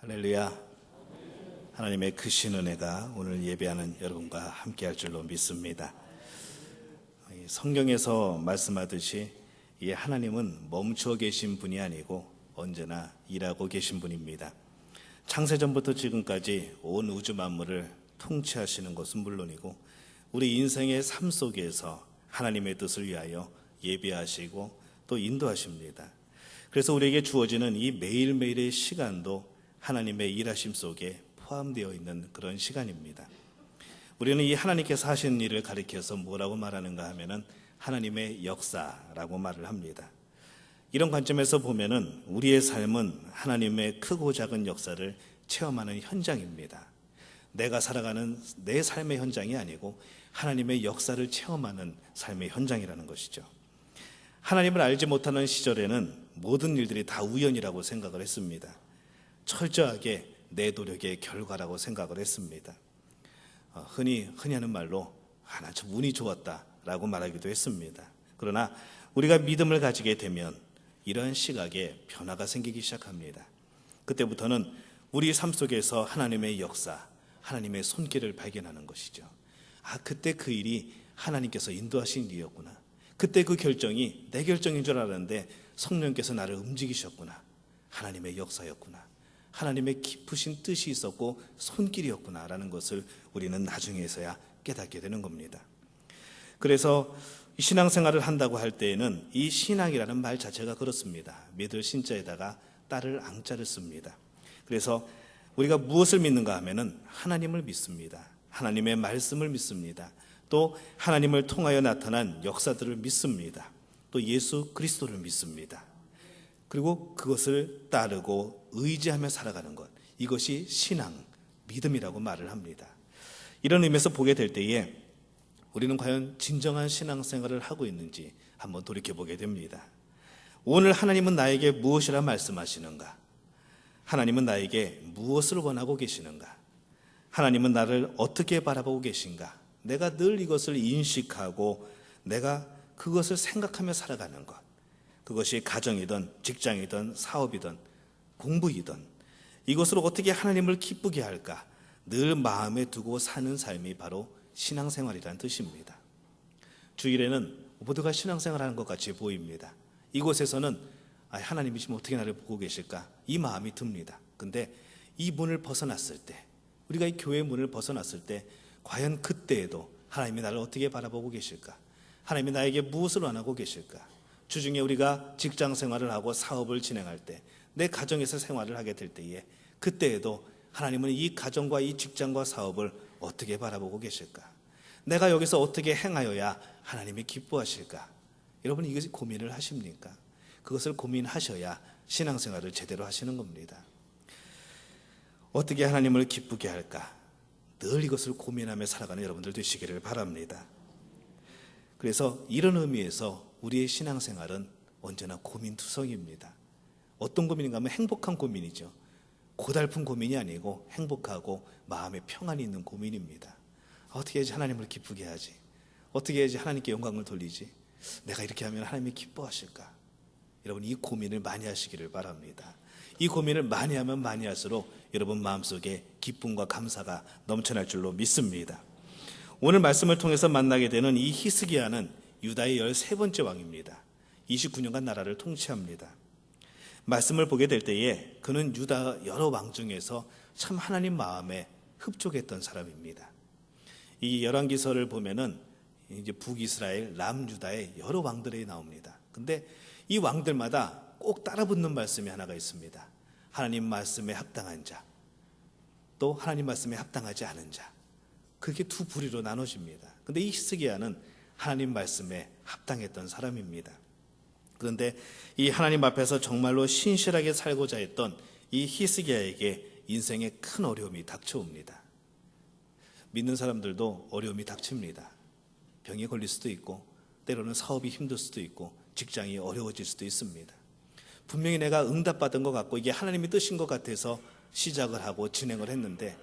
할렐루야. 하나님의 크신 은혜가 오늘 예배하는 여러분과 함께할 줄로 믿습니다. 성경에서 말씀하듯이 이 하나님은 멈추어 계신 분이 아니고 언제나 일하고 계신 분입니다. 창세전부터 지금까지 온 우주 만물을 통치하시는 것은 물론이고 우리 인생의 삶 속에서 하나님의 뜻을 위하여 예배하시고 또 인도하십니다. 그래서 우리에게 주어지는 이 매일매일의 시간도 하나님의 일하심 속에 포함되어 있는 그런 시간입니다. 우리는 이 하나님께서 하신 일을 가리켜서 뭐라고 말하는가 하면은 하나님의 역사라고 말을 합니다. 이런 관점에서 보면은 우리의 삶은 하나님의 크고 작은 역사를 체험하는 현장입니다. 내가 살아가는 내 삶의 현장이 아니고 하나님의 역사를 체험하는 삶의 현장이라는 것이죠. 하나님을 알지 못하는 시절에는 모든 일들이 다 우연이라고 생각을 했습니다. 철저하게 내 노력의 결과라고 생각을 했습니다. 흔히 하는 말로 나 참 운이 좋았다라고 말하기도 했습니다. 그러나 우리가 믿음을 가지게 되면 이러한 시각에 변화가 생기기 시작합니다. 그때부터는 우리 삶 속에서 하나님의 역사, 하나님의 손길을 발견하는 것이죠. 그때 그 일이 하나님께서 인도하신 일이었구나. 그때 그 결정이 내 결정인 줄 알았는데 성령께서 나를 움직이셨구나. 하나님의 역사였구나. 하나님의 깊으신 뜻이 있었고 손길이었구나 라는 것을 우리는 나중에서야 깨닫게 되는 겁니다. 그래서 신앙생활을 한다고 할 때에는 이 신앙이라는 말 자체가 그렇습니다. 믿을 신자에다가 따를 앙자를 씁니다. 그래서 우리가 무엇을 믿는가 하면은 하나님을 믿습니다. 하나님의 말씀을 믿습니다. 또 하나님을 통하여 나타난 역사들을 믿습니다. 또 예수 그리스도를 믿습니다. 그리고 그것을 따르고 의지하며 살아가는 것, 이것이 신앙, 믿음이라고 말을 합니다. 이런 의미에서 보게 될 때에 우리는 과연 진정한 신앙생활을 하고 있는지 한번 돌이켜보게 됩니다. 오늘 하나님은 나에게 무엇이라 말씀하시는가? 하나님은 나에게 무엇을 원하고 계시는가? 하나님은 나를 어떻게 바라보고 계신가? 내가 늘 이것을 인식하고 내가 그것을 생각하며 살아가는 것, 그것이 가정이든 직장이든 사업이든 공부이든 이것으로 어떻게 하나님을 기쁘게 할까 늘 마음에 두고 사는 삶이 바로 신앙생활이라는 뜻입니다. 주일에는 모두가 신앙생활하는 것 같이 보입니다. 이곳에서는 하나님이 지금 어떻게 나를 보고 계실까 이 마음이 듭니다. 근데 이 문을 벗어났을 때, 우리가 이 교회 문을 벗어났을 때 과연 그때에도 하나님이 나를 어떻게 바라보고 계실까? 하나님이 나에게 무엇을 원하고 계실까? 주중에 우리가 직장 생활을 하고 사업을 진행할 때, 내 가정에서 생활을 하게 될 때에 그때에도 하나님은 이 가정과 이 직장과 사업을 어떻게 바라보고 계실까? 내가 여기서 어떻게 행하여야 하나님이 기뻐하실까? 여러분 이것이 고민을 하십니까? 그것을 고민하셔야 신앙생활을 제대로 하시는 겁니다. 어떻게 하나님을 기쁘게 할까? 늘 이것을 고민하며 살아가는 여러분들 되시기를 바랍니다. 그래서 이런 의미에서 우리의 신앙생활은 언제나 고민투성입니다. 어떤 고민인가 하면 행복한 고민이죠. 고달픈 고민이 아니고 행복하고 마음에 평안이 있는 고민입니다. 어떻게 해야지 하나님을 기쁘게 하지? 어떻게 해야지 하나님께 영광을 돌리지? 내가 이렇게 하면 하나님이 기뻐하실까? 여러분 이 고민을 많이 하시기를 바랍니다. 이 고민을 많이 하면 많이 할수록 여러분 마음속에 기쁨과 감사가 넘쳐날 줄로 믿습니다. 오늘 말씀을 통해서 만나게 되는 이 히스기야는 유다의 13번째 왕입니다. 29년간 나라를 통치합니다. 말씀을 보게 될 때에 그는 유다 여러 왕 중에서 참 하나님 마음에 흡족했던 사람입니다. 이 열왕기서를 보면은 이제 북이스라엘, 남유다의 여러 왕들이 나옵니다. 근데 이 왕들마다 꼭 따라붙는 말씀이 하나가 있습니다. 하나님 말씀에 합당한 자, 또 하나님 말씀에 합당하지 않은 자. 그렇게 두 부류로 나눠집니다. 근데 이 히스기야는 하나님 말씀에 합당했던 사람입니다. 그런데 이 하나님 앞에서 정말로 신실하게 살고자 했던 이 히스기야에게 인생에 큰 어려움이 닥쳐옵니다. 믿는 사람들도 어려움이 닥칩니다. 병에 걸릴 수도 있고 때로는 사업이 힘들 수도 있고 직장이 어려워질 수도 있습니다. 분명히 내가 응답받은 것 같고 이게 하나님의 뜻인 것 같아서 시작을 하고 진행을 했는데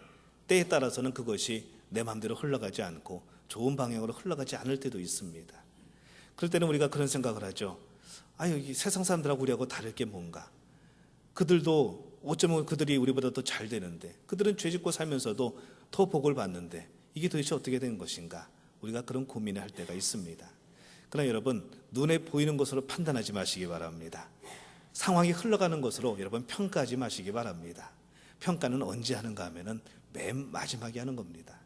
때에 따라서는 그것이 내 마음대로 흘러가지 않고 좋은 방향으로 흘러가지 않을 때도 있습니다. 그럴 때는 우리가 그런 생각을 하죠. 여기 세상 사람들하고 우리하고 다를 게 뭔가? 그들도 어쩌면 그들이 우리보다 더 잘 되는데, 그들은 죄 짓고 살면서도 더 복을 받는데 이게 도대체 어떻게 된 것인가? 우리가 그런 고민을 할 때가 있습니다. 그러나 여러분, 눈에 보이는 것으로 판단하지 마시기 바랍니다. 상황이 흘러가는 것으로 여러분 평가하지 마시기 바랍니다. 평가는 언제 하는가 하면은 맨 마지막에 하는 겁니다.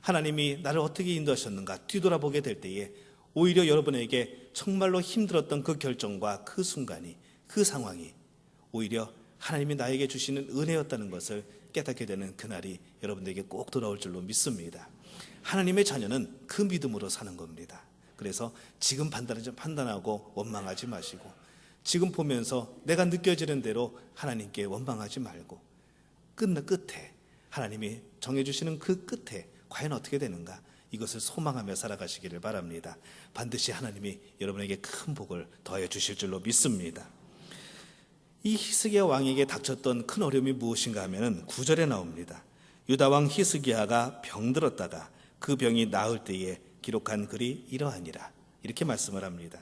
하나님이 나를 어떻게 인도하셨는가 뒤돌아보게 될 때에 오히려 여러분에게 정말로 힘들었던 그 결정과 그 순간이, 그 상황이 오히려 하나님이 나에게 주시는 은혜였다는 것을 깨닫게 되는 그날이 여러분들에게 꼭 돌아올 줄로 믿습니다. 하나님의 자녀는 그 믿음으로 사는 겁니다. 그래서 지금 판단하고 원망하지 마시고, 지금 보면서 내가 느껴지는 대로 하나님께 원망하지 말고, 끝에 하나님이 정해주시는 그 끝에 과연 어떻게 되는가, 이것을 소망하며 살아가시기를 바랍니다. 반드시 하나님이 여러분에게 큰 복을 더하여 주실 줄로 믿습니다. 이 히스기야 왕에게 닥쳤던 큰 어려움이 무엇인가 하면 9절에 나옵니다. 유다 왕 히스기야가 병들었다가 그 병이 나을 때에 기록한 글이 이러하니라, 이렇게 말씀을 합니다.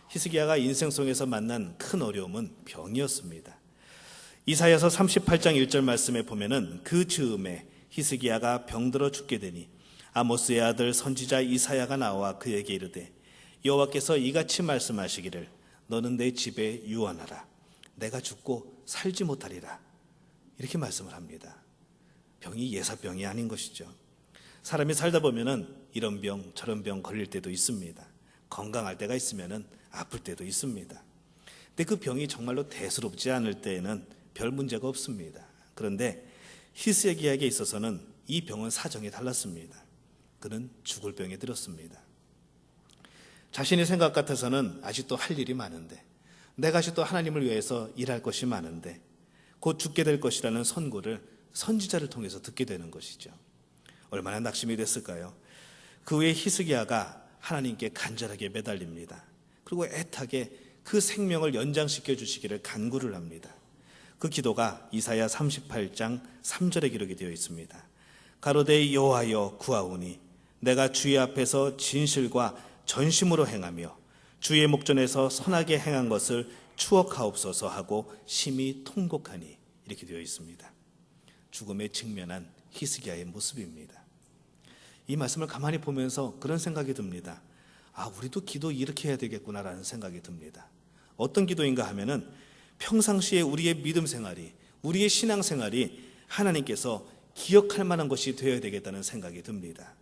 히스기야가 인생 속에서 만난 큰 어려움은 병이었습니다. 이사야서 38장 1절 말씀에 보면은 그 즈음에 히스기야가 병들어 죽게 되니 아모스의 아들 선지자 이사야가 나와 그에게 이르되 여호와께서 이같이 말씀하시기를 너는 내 집에 유언하라. 내가 죽고 살지 못하리라. 이렇게 말씀을 합니다. 병이 예사병이 아닌 것이죠. 사람이 살다 보면은 이런 병 저런 병 걸릴 때도 있습니다. 건강할 때가 있으면은 아플 때도 있습니다. 근데 그 병이 정말로 대수롭지 않을 때에는 별 문제가 없습니다. 그런데 히스기야에게 있어서는 이 병은 사정이 달랐습니다. 그는 죽을 병에 들었습니다. 자신의 생각 같아서는 아직도 할 일이 많은데, 내가 아직도 하나님을 위해서 일할 것이 많은데 곧 죽게 될 것이라는 선고를 선지자를 통해서 듣게 되는 것이죠. 얼마나 낙심이 됐을까요? 그 후에 히스기야가 하나님께 간절하게 매달립니다. 그리고 애타게 그 생명을 연장시켜 주시기를 간구를 합니다. 그 기도가 이사야 38장 3절에 기록이 되어 있습니다. 가로되 여호와여 구하오니 내가 주의 앞에서 진실과 전심으로 행하며 주의 목전에서 선하게 행한 것을 추억하옵소서 하고 심히 통곡하니, 이렇게 되어 있습니다. 죽음에 직면한 히스기야의 모습입니다. 이 말씀을 가만히 보면서 그런 생각이 듭니다. 우리도 기도 이렇게 해야 되겠구나라는 생각이 듭니다. 어떤 기도인가 하면은 평상시에 우리의 믿음 생활이, 우리의 신앙 생활이 하나님께서 기억할 만한 것이 되어야 되겠다는 생각이 듭니다.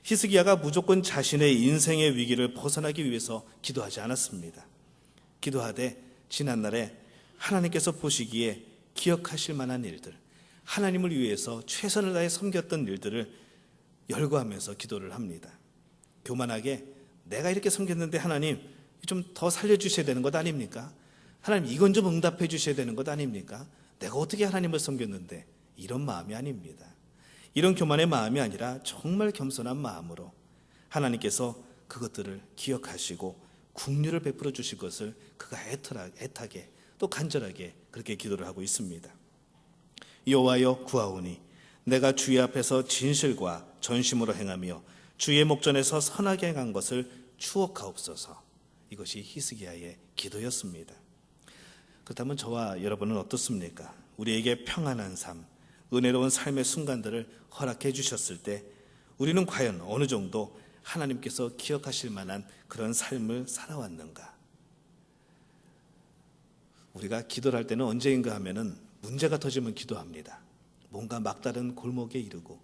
히스기야가 무조건 자신의 인생의 위기를 벗어나기 위해서 기도하지 않았습니다. 기도하되 지난날에 하나님께서 보시기에 기억하실 만한 일들, 하나님을 위해서 최선을 다해 섬겼던 일들을 열거하면서 기도를 합니다. 교만하게 내가 이렇게 섬겼는데 하나님 좀 더 살려주셔야 되는 것 아닙니까? 하나님 이건 좀 응답해 주셔야 되는 것 아닙니까? 내가 어떻게 하나님을 섬겼는데, 이런 마음이 아닙니다. 이런 교만의 마음이 아니라 정말 겸손한 마음으로 하나님께서 그것들을 기억하시고 긍휼을 베풀어 주실 것을 그가 애타게 또 간절하게 그렇게 기도를 하고 있습니다. 여호와여 구하오니 내가 주의 앞에서 진실과 전심으로 행하며 주의 목전에서 선하게 행한 것을 추억하옵소서. 이것이 히스기야의 기도였습니다. 그렇다면 저와 여러분은 어떻습니까? 우리에게 평안한 삶, 은혜로운 삶의 순간들을 허락해 주셨을 때 우리는 과연 어느 정도 하나님께서 기억하실 만한 그런 삶을 살아왔는가? 우리가 기도를 할 때는 언제인가 하면은 문제가 터지면 기도합니다. 뭔가 막다른 골목에 이르고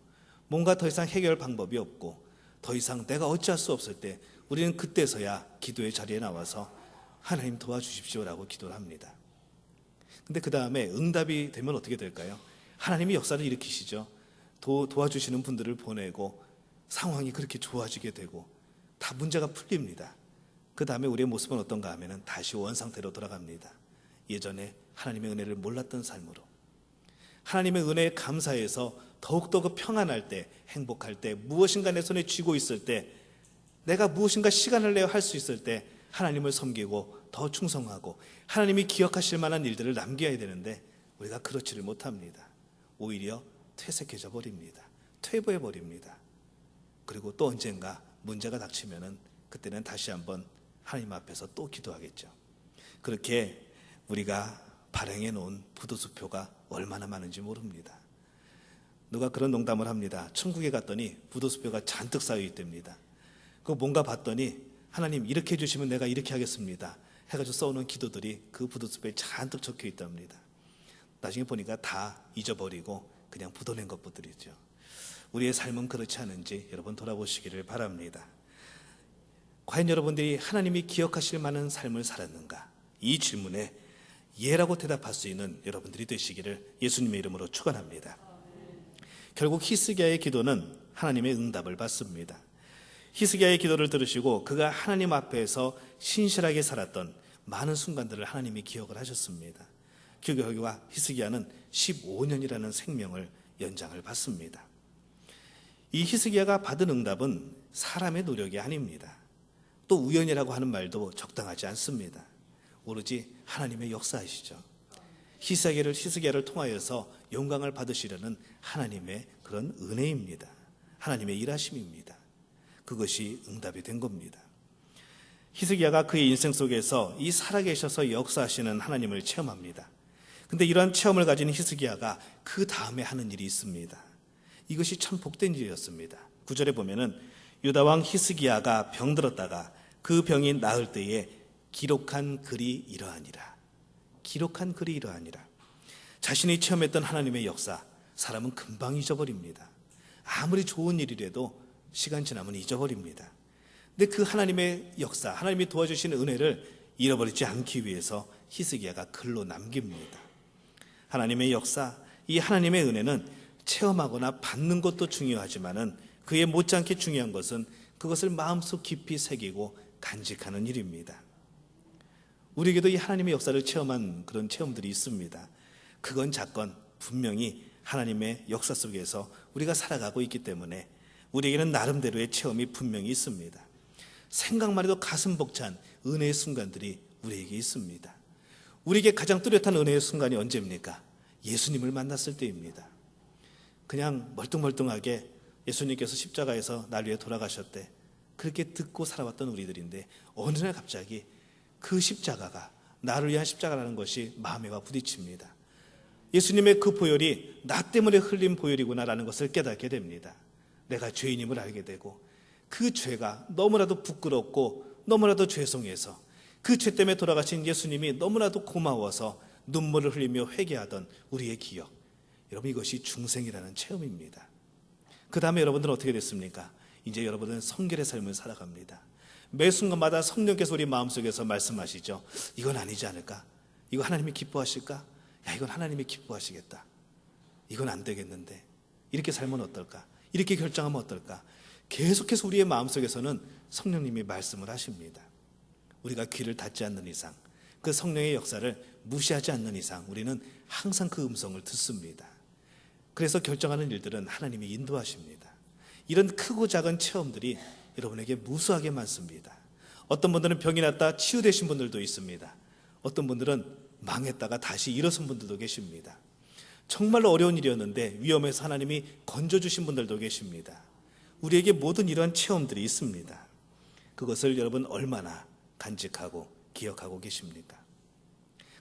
뭔가 더 이상 해결 방법이 없고 더 이상 내가 어찌할 수 없을 때 우리는 그때서야 기도의 자리에 나와서 하나님 도와주십시오라고 기도를 합니다. 근데 그 다음에 응답이 되면 어떻게 될까요? 하나님이 역사를 일으키시죠. 도와주시는 분들을 보내고 상황이 그렇게 좋아지게 되고 다 문제가 풀립니다. 그 다음에 우리의 모습은 어떤가 하면 다시 원상태로 돌아갑니다. 예전에 하나님의 은혜를 몰랐던 삶으로, 하나님의 은혜에 감사해서 더욱더 그 평안할 때, 행복할 때, 무엇인가 내 손에 쥐고 있을 때, 내가 무엇인가 시간을 내어 할 수 있을 때 하나님을 섬기고 더 충성하고 하나님이 기억하실 만한 일들을 남겨야 되는데 우리가 그렇지를 못합니다. 오히려 퇴색해져 버립니다. 퇴보해 버립니다. 그리고 또 언젠가 문제가 닥치면은 그때는 다시 한번 하나님 앞에서 또 기도하겠죠. 그렇게 우리가 발행해 놓은 부도수표가 얼마나 많은지 모릅니다. 누가 그런 농담을 합니다. 천국에 갔더니 부도수표가 잔뜩 쌓여 있답니다. 그거 뭔가 봤더니 하나님 이렇게 해주시면 내가 이렇게 하겠습니다 해가지고 써오는 기도들이 그 부도수표에 잔뜩 적혀 있답니다. 나중에 보니까 다 잊어버리고 그냥 부도낸 것들이죠. 우리의 삶은 그렇지 않은지 여러분 돌아보시기를 바랍니다. 과연 여러분들이 하나님이 기억하실 만한 삶을 살았는가? 이 질문에 예라고 대답할 수 있는 여러분들이 되시기를 예수님의 이름으로 축원합니다. 결국 히스기야의 기도는 하나님의 응답을 받습니다. 히스기야의 기도를 들으시고 그가 하나님 앞에서 신실하게 살았던 많은 순간들을 하나님이 기억을 하셨습니다. 그 결과 히스기야는 15년이라는 생명을 연장을 받습니다. 이 히스기야가 받은 응답은 사람의 노력이 아닙니다. 또 우연이라고 하는 말도 적당하지 않습니다. 오로지 하나님의 역사이시죠. 히스기야를 통하여서 영광을 받으시려는 하나님의 그런 은혜입니다. 하나님의 일하심입니다. 그것이 응답이 된 겁니다. 히스기야가 그의 인생 속에서 이 살아계셔서 역사하시는 하나님을 체험합니다. 근데 이러한 체험을 가진 히스기야가 그 다음에 하는 일이 있습니다. 이것이 참 복된 일이었습니다. 9절에 보면은 유다왕 히스기야가 병들었다가 그 병이 나을 때에 기록한 글이 이러하니라. 기록한 글이 이러하니라. 자신이 체험했던 하나님의 역사, 사람은 금방 잊어버립니다. 아무리 좋은 일이라도 시간 지나면 잊어버립니다. 근데 그 하나님의 역사, 하나님이 도와주신 은혜를 잃어버리지 않기 위해서 히스기야가 글로 남깁니다. 하나님의 역사, 이 하나님의 은혜는 체험하거나 받는 것도 중요하지만은 그에 못지않게 중요한 것은 그것을 마음속 깊이 새기고 간직하는 일입니다. 우리에게도 이 하나님의 역사를 체험한 그런 체험들이 있습니다. 그건 작건 분명히 하나님의 역사 속에서 우리가 살아가고 있기 때문에 우리에게는 나름대로의 체험이 분명히 있습니다. 생각만 해도 가슴 벅찬 은혜의 순간들이 우리에게 있습니다. 우리에게 가장 뚜렷한 은혜의 순간이 언제입니까? 예수님을 만났을 때입니다. 그냥 멀뚱멀뚱하게 예수님께서 십자가에서 날 위해 돌아가셨대, 그렇게 듣고 살아왔던 우리들인데 어느 날 갑자기 그 십자가가 나를 위한 십자가라는 것이 마음에 와 부딪힙니다. 예수님의 그 보혈이 나 때문에 흘린 보혈이구나라는 것을 깨닫게 됩니다. 내가 죄인임을 알게 되고 그 죄가 너무나도 부끄럽고 너무나도 죄송해서 그 죄 때문에 돌아가신 예수님이 너무나도 고마워서 눈물을 흘리며 회개하던 우리의 기억, 여러분 이것이 중생이라는 체험입니다. 그 다음에 여러분들은 어떻게 됐습니까? 이제 여러분은 성결의 삶을 살아갑니다. 매 순간마다 성령께서 우리 마음속에서 말씀하시죠. 이건 아니지 않을까? 이거 하나님이 기뻐하실까? 야, 이건 하나님이 기뻐하시겠다. 이건 안 되겠는데 이렇게 살면 어떨까? 이렇게 결정하면 어떨까? 계속해서 우리의 마음속에서는 성령님이 말씀을 하십니다. 우리가 귀를 닫지 않는 이상, 그 성령의 역사를 무시하지 않는 이상 우리는 항상 그 음성을 듣습니다. 그래서 결정하는 일들은 하나님이 인도하십니다. 이런 크고 작은 체험들이 여러분에게 무수하게 많습니다. 어떤 분들은 병이 났다 치유되신 분들도 있습니다. 어떤 분들은 망했다가 다시 일어선 분들도 계십니다. 정말로 어려운 일이었는데 위험해서 하나님이 건져주신 분들도 계십니다. 우리에게 모든 이러한 체험들이 있습니다. 그것을 여러분 얼마나 간직하고 기억하고 계십니까?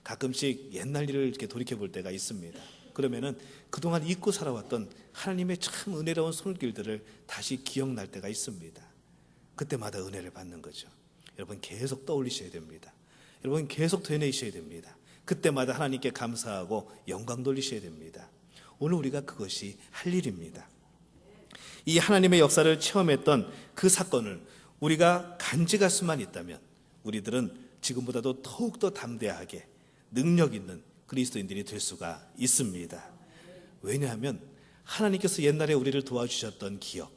가끔씩 옛날 일을 이렇게 돌이켜 볼 때가 있습니다. 그러면은 그동안 잊고 살아왔던 하나님의 참 은혜로운 손길들을 다시 기억날 때가 있습니다. 그때마다 은혜를 받는 거죠. 여러분 계속 떠올리셔야 됩니다. 여러분 계속 되뇌이셔야 됩니다. 그때마다 하나님께 감사하고 영광 돌리셔야 됩니다. 오늘 우리가 그것이 할 일입니다. 이 하나님의 역사를 체험했던 그 사건을 우리가 간직할 수만 있다면 우리들은 지금보다도 더욱더 담대하게 능력 있는 그리스도인들이 될 수가 있습니다. 왜냐하면 하나님께서 옛날에 우리를 도와주셨던 기억,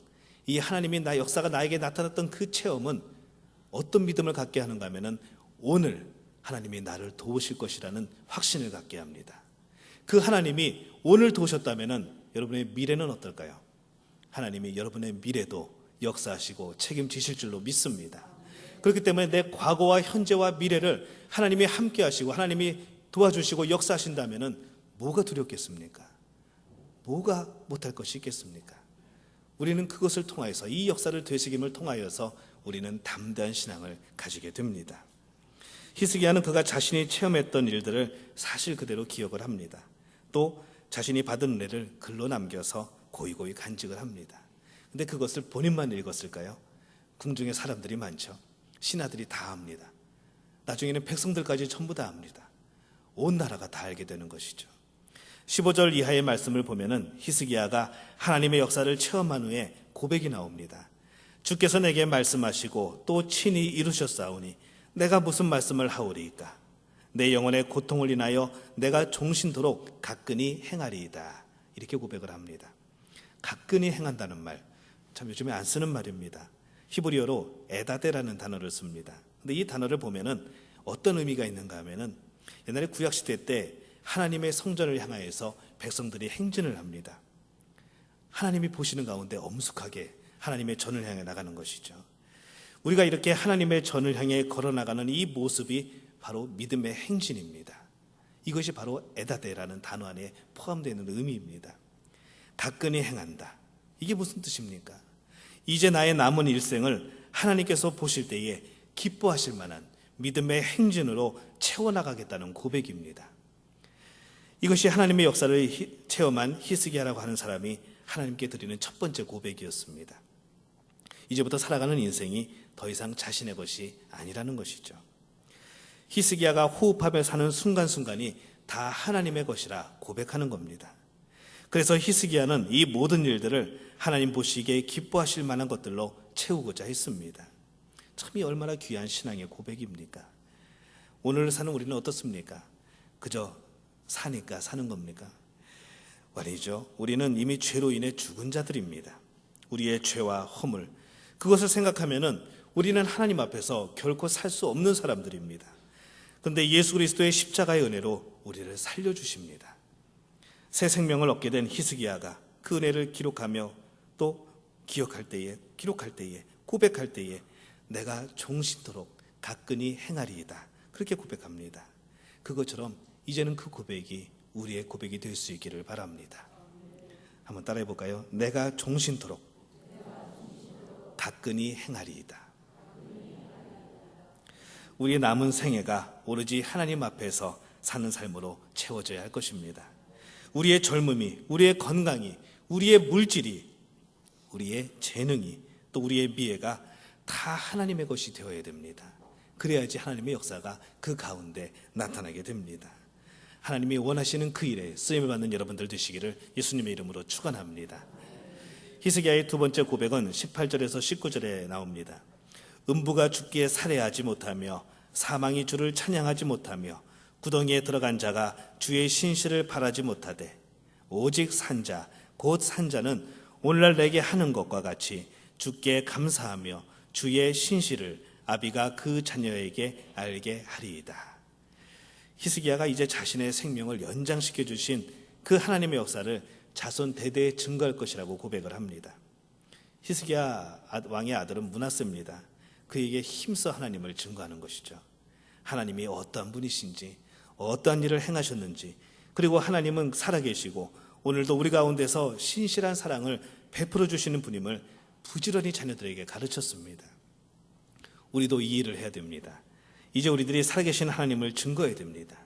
이 하나님이 역사가 나에게 나타났던 그 체험은 어떤 믿음을 갖게 하는가 하면은 오늘 하나님이 나를 도우실 것이라는 확신을 갖게 합니다. 그 하나님이 오늘 도우셨다면은 여러분의 미래는 어떨까요? 하나님이 여러분의 미래도 역사하시고 책임지실 줄로 믿습니다. 그렇기 때문에 내 과거와 현재와 미래를 하나님이 함께 하시고 하나님이 도와주시고 역사하신다면은 뭐가 두렵겠습니까? 뭐가 못할 것이 있겠습니까? 우리는 그것을 통하여서 이 역사를 되새김을 통하여서 우리는 담대한 신앙을 가지게 됩니다. 히스기야는 그가 자신이 체험했던 일들을 사실 그대로 기억을 합니다. 또 자신이 받은 은혜를 글로 남겨서 고이고이 간직을 합니다. 근데 그것을 본인만 읽었을까요? 궁중에 사람들이 많죠. 신하들이 다 압니다. 나중에는 백성들까지 전부 다 압니다. 온 나라가 다 알게 되는 것이죠. 15절 이하의 말씀을 보면은 히스기야가 하나님의 역사를 체험한 후에 고백이 나옵니다. 주께서 내게 말씀하시고 또 친히 이루셨사오니 내가 무슨 말씀을 하오리이까? 내 영혼의 고통을 인하여 내가 종신토록 가끈히 행하리이다. 이렇게 고백을 합니다. 가끈히 행한다는 말, 참 요즘에 안 쓰는 말입니다. 히브리어로 에다데라는 단어를 씁니다. 근데 이 단어를 보면은 어떤 의미가 있는가 하면은 옛날에 구약시대 때 하나님의 성전을 향하여서 백성들이 행진을 합니다. 하나님이 보시는 가운데 엄숙하게 하나님의 전을 향해 나가는 것이죠. 우리가 이렇게 하나님의 전을 향해 걸어나가는 이 모습이 바로 믿음의 행진입니다. 이것이 바로 에다데라는 단어 안에 포함되어 있는 의미입니다. 가끈히 행한다. 이게 무슨 뜻입니까? 이제 나의 남은 일생을 하나님께서 보실 때에 기뻐하실 만한 믿음의 행진으로 채워나가겠다는 고백입니다. 이것이 하나님의 역사를 체험한 히스기야라고 하는 사람이 하나님께 드리는 첫 번째 고백이었습니다. 이제부터 살아가는 인생이 더 이상 자신의 것이 아니라는 것이죠. 히스기야가 호흡하며 사는 순간순간이 다 하나님의 것이라 고백하는 겁니다. 그래서 히스기야는 이 모든 일들을 하나님 보시기에 기뻐하실 만한 것들로 채우고자 했습니다. 참이 얼마나 귀한 신앙의 고백입니까? 오늘 사는 우리는 어떻습니까? 그저 사니까 사는 겁니까? 아니죠. 우리는 이미 죄로 인해 죽은 자들입니다. 우리의 죄와 허물, 그것을 생각하면은 우리는 하나님 앞에서 결코 살 수 없는 사람들입니다. 그런데 예수 그리스도의 십자가의 은혜로 우리를 살려주십니다. 새 생명을 얻게 된 히스기야가 그 은혜를 기록하며 또 기록할 때에 고백할 때에 내가 종신토록 가끈히 행하리이다. 그렇게 고백합니다. 그것처럼 이제는 그 고백이 우리의 고백이 될 수 있기를 바랍니다. 한번 따라해 볼까요? 내가 종신토록 가끈히 행하리이다. 우리의 남은 생애가 오로지 하나님 앞에서 사는 삶으로 채워져야 할 것입니다. 우리의 젊음이, 우리의 건강이, 우리의 물질이, 우리의 재능이, 또 우리의 미래가 다 하나님의 것이 되어야 됩니다. 그래야지 하나님의 역사가 그 가운데 나타나게 됩니다. 하나님이 원하시는 그 일에 쓰임을 받는 여러분들 되시기를 예수님의 이름으로 축원합니다. 히스기야의 두 번째 고백은 18절에서 19절에 나옵니다. 음부가 죽기에 살해하지 못하며 사망이 주를 찬양하지 못하며 구덩이에 들어간 자가 주의 신실을 바라지 못하되 오직 산자 곧 산자는 오늘날 내게 하는 것과 같이 주께 감사하며 주의 신실을 아비가 그 자녀에게 알게 하리이다. 히스기야가 이제 자신의 생명을 연장시켜 주신 그 하나님의 역사를 자손 대대에 증거할 것이라고 고백을 합니다. 히스기야 왕의 아들은 므낫세입니다. 그에게 힘써 하나님을 증거하는 것이죠. 하나님이 어떠한 분이신지, 어떠한 일을 행하셨는지, 그리고 하나님은 살아계시고 오늘도 우리 가운데서 신실한 사랑을 베풀어 주시는 분임을 부지런히 자녀들에게 가르쳤습니다. 우리도 이 일을 해야 됩니다. 이제 우리들이 살아계신 하나님을 증거해야 됩니다.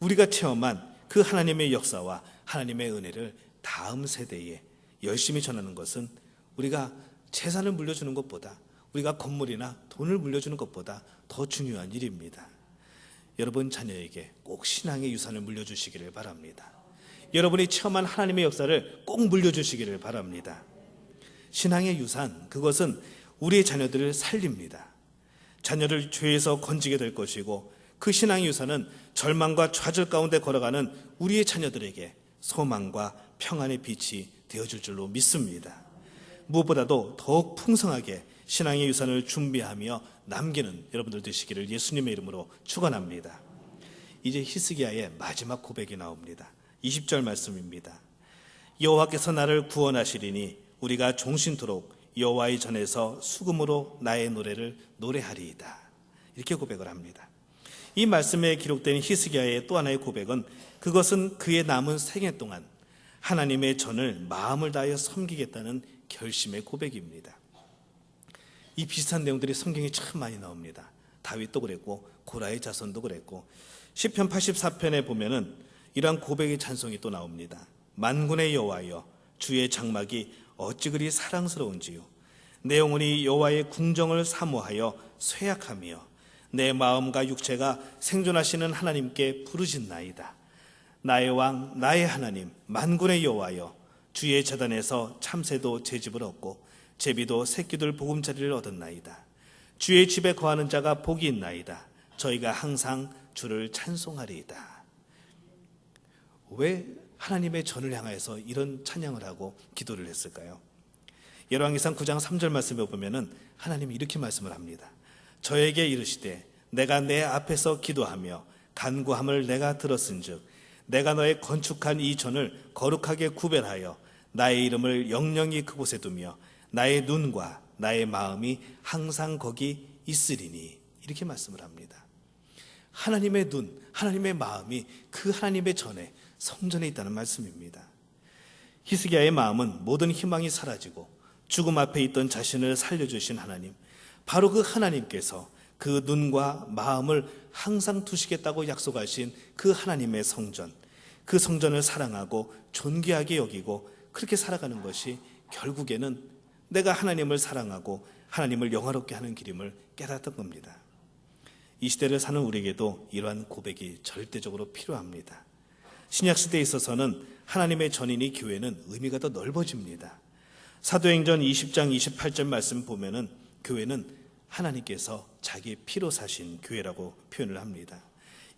우리가 체험한 그 하나님의 역사와 하나님의 은혜를 다음 세대에 열심히 전하는 것은 우리가 재산을 물려주는 것보다, 우리가 건물이나 돈을 물려주는 것보다 더 중요한 일입니다. 여러분 자녀에게 꼭 신앙의 유산을 물려주시기를 바랍니다. 여러분이 체험한 하나님의 역사를 꼭 물려주시기를 바랍니다. 신앙의 유산, 그것은 우리의 자녀들을 살립니다. 자녀를 죄에서 건지게 될 것이고, 그 신앙의 유산은 절망과 좌절 가운데 걸어가는 우리의 자녀들에게 소망과 평안의 빛이 되어줄 줄로 믿습니다. 무엇보다도 더욱 풍성하게 신앙의 유산을 준비하며 남기는 여러분들 되시기를 예수님의 이름으로 축원합니다. 이제 히스기야의 마지막 고백이 나옵니다. 20절 말씀입니다. 여호와께서 나를 구원하시리니 우리가 종신토록 여호와의 전에서 수금으로 나의 노래를 노래하리이다. 이렇게 고백을 합니다. 이 말씀에 기록된 히스기야의 또 하나의 고백은, 그것은 그의 남은 생애 동안 하나님의 전을 마음을 다하여 섬기겠다는 결심의 고백입니다. 이 비슷한 내용들이 성경에 참 많이 나옵니다. 다윗도 그랬고 고라의 자손도 그랬고, 시편 84편에 보면은 이러한 고백의 찬송이 또 나옵니다. 만군의 여호와여, 주의 장막이 어찌 그리 사랑스러운지요. 내 영혼이 여호와의 궁정을 사모하여 쇠약하며 내 마음과 육체가 생존하시는 하나님께 부르짖나이다. 나의 왕 나의 하나님 만군의 여호와여, 주의 제단에서 참새도 제 집을 얻고 제비도 새끼들 보금자리를 얻었나이다. 주의 집에 거하는 자가 복이 있나이다. 저희가 항상 주를 찬송하리이다. 왜 하나님의 전을 향해서 이런 찬양을 하고 기도를 했을까요? 열왕기상 9장 3절 말씀에 보면은 하나님이 이렇게 말씀을 합니다. 저에게 이르시되 내가 내 앞에서 기도하며 간구함을 내가 들었은즉 내가 너의 건축한 이 전을 거룩하게 구별하여 나의 이름을 영영히 그곳에 두며 나의 눈과 나의 마음이 항상 거기 있으리니, 이렇게 말씀을 합니다. 하나님의 눈, 하나님의 마음이 그 하나님의 전에, 성전에 있다는 말씀입니다. 히스기야의 마음은 모든 희망이 사라지고 죽음 앞에 있던 자신을 살려주신 하나님, 바로 그 하나님께서 그 눈과 마음을 항상 두시겠다고 약속하신 그 하나님의 성전, 그 성전을 사랑하고 존귀하게 여기고 그렇게 살아가는 것이 결국에는 내가 하나님을 사랑하고 하나님을 영화롭게 하는 길임을 깨닫던 겁니다. 이 시대를 사는 우리에게도 이러한 고백이 절대적으로 필요합니다. 신약시대에 있어서는 하나님의 전인이 교회는 의미가 더 넓어집니다. 사도행전 20장 28절 말씀 보면은 교회는 하나님께서 자기의 피로 사신 교회라고 표현을 합니다.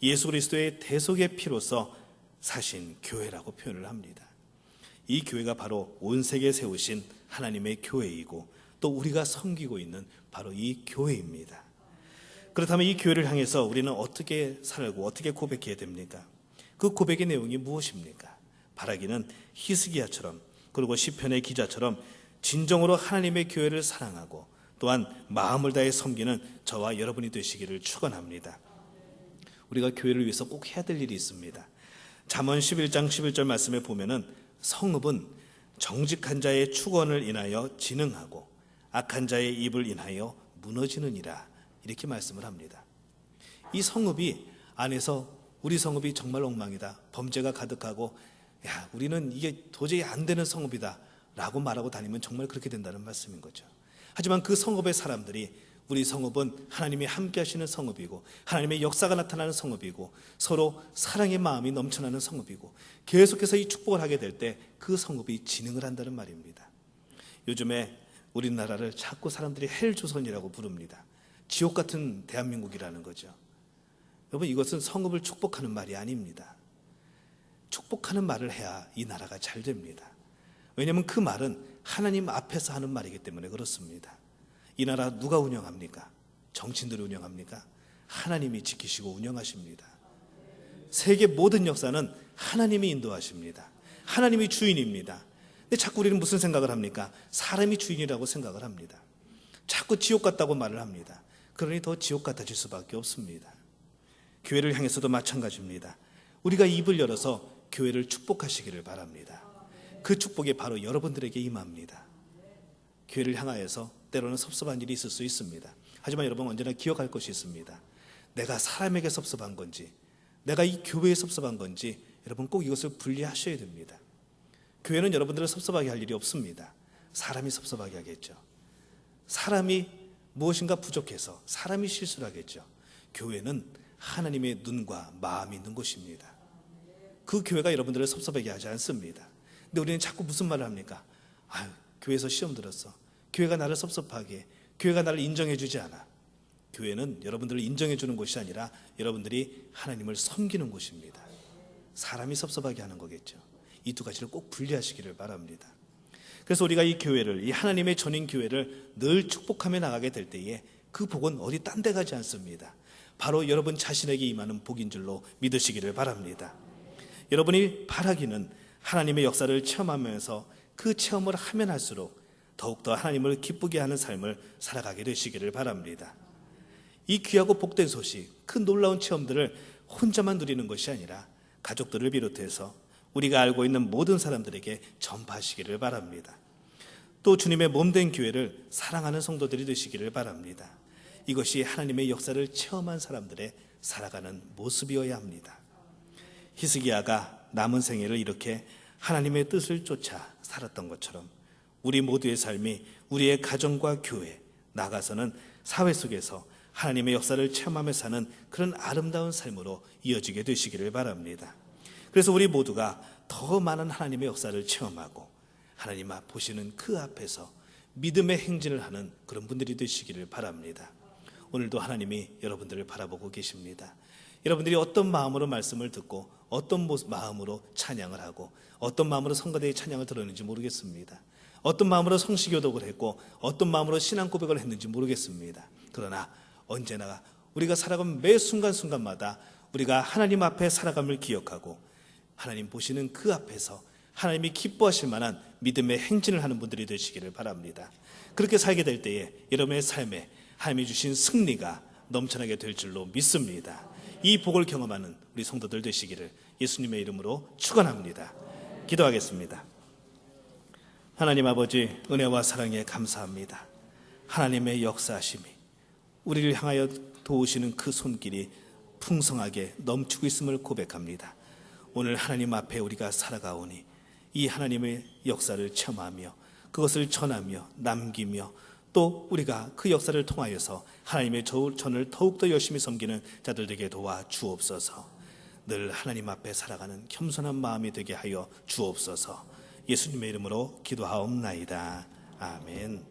예수 그리스도의 대속의 피로서 사신 교회라고 표현을 합니다. 이 교회가 바로 온 세계에 세우신 하나님의 교회이고 또 우리가 섬기고 있는 바로 이 교회입니다. 그렇다면 이 교회를 향해서 우리는 어떻게 살고 어떻게 고백해야 됩니까? 그 고백의 내용이 무엇입니까? 바라기는 히스기야처럼, 그리고 시편의 기자처럼 진정으로 하나님의 교회를 사랑하고 또한 마음을 다해 섬기는 저와 여러분이 되시기를 축원합니다. 우리가 교회를 위해서 꼭 해야 될 일이 있습니다. 잠언 11장 11절 말씀에 보면은 성읍은 정직한 자의 축원을 인하여 진흥하고 악한 자의 입을 인하여 무너지느니라, 이렇게 말씀을 합니다. 이 성읍이 안에서 우리 성읍이 정말 엉망이다, 범죄가 가득하고 야 우리는 이게 도저히 안 되는 성읍이다 라고 말하고 다니면 정말 그렇게 된다는 말씀인 거죠. 하지만 그 성읍의 사람들이 우리 성읍은 하나님이 함께 하시는 성읍이고 하나님의 역사가 나타나는 성읍이고 서로 사랑의 마음이 넘쳐나는 성읍이고 계속해서 이 축복을 하게 될 때 그 성읍이 진흥을 한다는 말입니다. 요즘에 우리나라를 자꾸 사람들이 헬조선이라고 부릅니다. 지옥 같은 대한민국이라는 거죠. 여러분, 이것은 성읍을 축복하는 말이 아닙니다. 축복하는 말을 해야 이 나라가 잘 됩니다. 왜냐하면 그 말은 하나님 앞에서 하는 말이기 때문에 그렇습니다. 이 나라 누가 운영합니까? 정치인들이 운영합니까? 하나님이 지키시고 운영하십니다. 세계 모든 역사는 하나님이 인도하십니다. 하나님이 주인입니다. 근데 자꾸 우리는 무슨 생각을 합니까? 사람이 주인이라고 생각을 합니다. 자꾸 지옥 같다고 말을 합니다. 그러니 더 지옥 같아질 수밖에 없습니다. 교회를 향해서도 마찬가지입니다. 우리가 입을 열어서 교회를 축복하시기를 바랍니다. 그 축복이 바로 여러분들에게 임합니다. 교회를 향하여서 때로는 섭섭한 일이 있을 수 있습니다. 하지만 여러분 언제나 기억할 것이 있습니다. 내가 사람에게 섭섭한 건지 내가 이 교회에 섭섭한 건지 여러분 꼭 이것을 분리하셔야 됩니다. 교회는 여러분들을 섭섭하게 할 일이 없습니다. 사람이 섭섭하게 하겠죠. 사람이 무엇인가 부족해서 사람이 실수를 하겠죠. 교회는 하나님의 눈과 마음이 있는 곳입니다. 그 교회가 여러분들을 섭섭하게 하지 않습니다. 근데 우리는 자꾸 무슨 말을 합니까? 아유, 교회에서 시험 들었어. 교회가 나를 섭섭하게 해. 교회가 나를 인정해 주지 않아. 교회는 여러분들을 인정해 주는 곳이 아니라 여러분들이 하나님을 섬기는 곳입니다. 사람이 섭섭하게 하는 거겠죠. 이 두 가지를 꼭 분리하시기를 바랍니다. 그래서 우리가 이 교회를, 이 하나님의 전인 교회를 늘 축복하며 나가게 될 때에 그 복은 어디 딴 데 가지 않습니다. 바로 여러분 자신에게 임하는 복인 줄로 믿으시기를 바랍니다. 여러분이 바라기는 하나님의 역사를 체험하면서 그 체험을 하면 할수록 더욱더 하나님을 기쁘게 하는 삶을 살아가게 되시기를 바랍니다. 이 귀하고 복된 소식, 그 놀라운 체험들을 혼자만 누리는 것이 아니라 가족들을 비롯해서 우리가 알고 있는 모든 사람들에게 전파하시기를 바랍니다. 또 주님의 몸된 교회를 사랑하는 성도들이 되시기를 바랍니다. 이것이 하나님의 역사를 체험한 사람들의 살아가는 모습이어야 합니다. 히스기야가 남은 생애를 이렇게 하나님의 뜻을 쫓아 살았던 것처럼 우리 모두의 삶이 우리의 가정과 교회, 나아가서는 사회 속에서 하나님의 역사를 체험하며 사는 그런 아름다운 삶으로 이어지게 되시기를 바랍니다. 그래서 우리 모두가 더 많은 하나님의 역사를 체험하고 하나님 앞 보시는 그 앞에서 믿음의 행진을 하는 그런 분들이 되시기를 바랍니다. 오늘도 하나님이 여러분들을 바라보고 계십니다. 여러분들이 어떤 마음으로 말씀을 듣고 어떤 마음으로 찬양을 하고 어떤 마음으로 성가대의 찬양을 들었는지 모르겠습니다. 어떤 마음으로 성시교독을 했고 어떤 마음으로 신앙 고백을 했는지 모르겠습니다. 그러나 언제나 우리가 살아가는 매 순간순간마다 우리가 하나님 앞에 살아감을 기억하고 하나님 보시는 그 앞에서 하나님이 기뻐하실 만한 믿음의 행진을 하는 분들이 되시기를 바랍니다. 그렇게 살게 될 때에 여러분의 삶에 하나님이 주신 승리가 넘쳐나게 될 줄로 믿습니다. 이 복을 경험하는 우리 성도들 되시기를 예수님의 이름으로 축원합니다. 기도하겠습니다. 하나님 아버지, 은혜와 사랑에 감사합니다. 하나님의 역사하심이 우리를 향하여 도우시는 그 손길이 풍성하게 넘치고 있음을 고백합니다. 오늘 하나님 앞에 우리가 살아가오니 이 하나님의 역사를 체험하며 그것을 전하며 남기며 또 우리가 그 역사를 통하여서 하나님의 전을 더욱더 열심히 섬기는 자들 되게 도와 주옵소서. 늘 하나님 앞에 살아가는 겸손한 마음이 되게 하여 주옵소서. 예수님의 이름으로 기도하옵나이다. 아멘.